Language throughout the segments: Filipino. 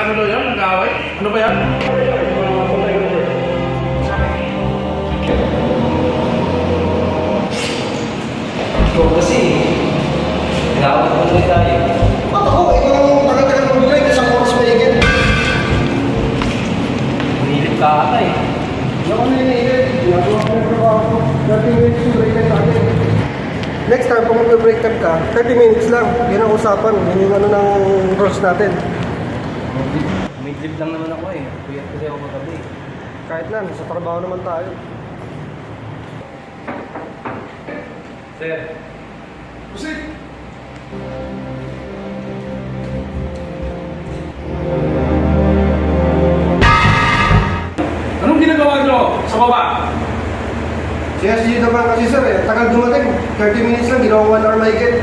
Nagkakagulo yan, nag-away. Ano ba yan? Ikaw kasi, nag-away pa tuloy tayo. Ba't ako? Ikaw ang tagal-tagal mag-drive, isang oras mahigit. Nilip ka ata eh. Hindi ako ninilit. Ginagawa ko yung trabaho ko. 30 minutes yung break time natin. Next time, kung mag-break time ka, 30 minutes lang. Yan ang usapan. Yan yung ano ng rules natin. May trip lang naman ako eh. Kuyat kasi ako kagabi. Kahit na, sa trabaho naman tayo. Sir, Proceed. Anong ginagawa nyo sa baba? Si naman kasi sir eh, tagal dumating. 30 minutes lang, ginawa 1 hour mahigit.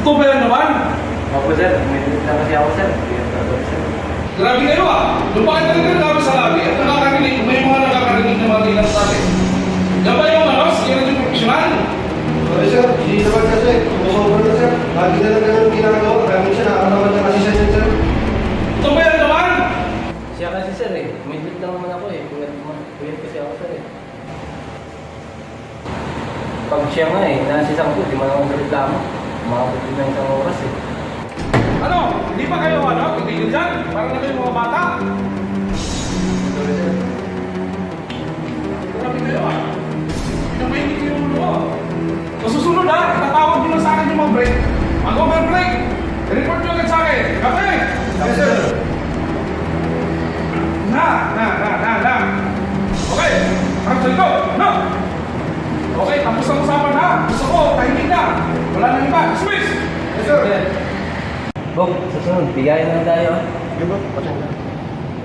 Totoo ba yan naman? opo sir, may trip lang kasi ako sir. Kuyat ka ako sir. Grabe kayo ah. Lupain talaga namin sa labi at nakakarinig. May mga nakakarinig na mga tingnan sa atin. Yan ba yung ano? Security professional? Sorry sir, si naman kasi, umusobra na sir. Lagi na lang ganun ginagawa. Kaya siya nakakatawa niya kasi siya yun sir. Totoo ba yan naman? Siya kasi sir eh. May trip lang naman ako eh. Kuyat kasi ako sir eh. Pag siya nga eh, nasisang ko, di man ako reklamo. Makapit din ng isang oras eh. Ano? Hindi ba kayo ano? Tigil dyan? Para na kayo mga bata? Sorry sir. Grabe kayo ah. Pinamainit yung ulo ah. Sa susunod ah, tatawag nyo na sa akin yung mga break. Mag-over-break. I-report nyo agad sa akin. Kape! Yes sir. Na. Okay. Harap sa likod. No. Okay, tapos ang usapan ha. Gusto ko, tahimik na. Wala nang iba. Dismiss! Yes sir. Bok, susunod, bigayan na lang tayo ah. Yung ba? Pasensya.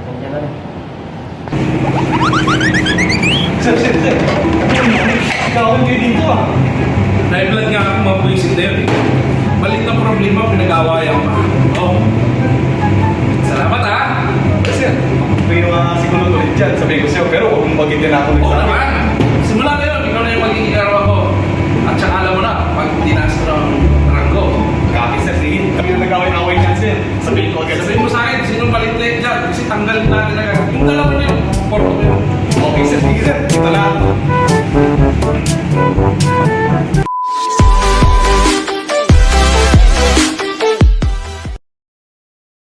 Pasensya na lang. Sir. Ikaw kayo dito ah. Naiblad nga akong mga buwisit na yun eh. Malit na problema, pinag-awayan pa. Oh. Salamat ha. Kasi, may mga siguro ulit dyan, sabihin ko sa'yo, pero huwag mong magitin ako Oo naman.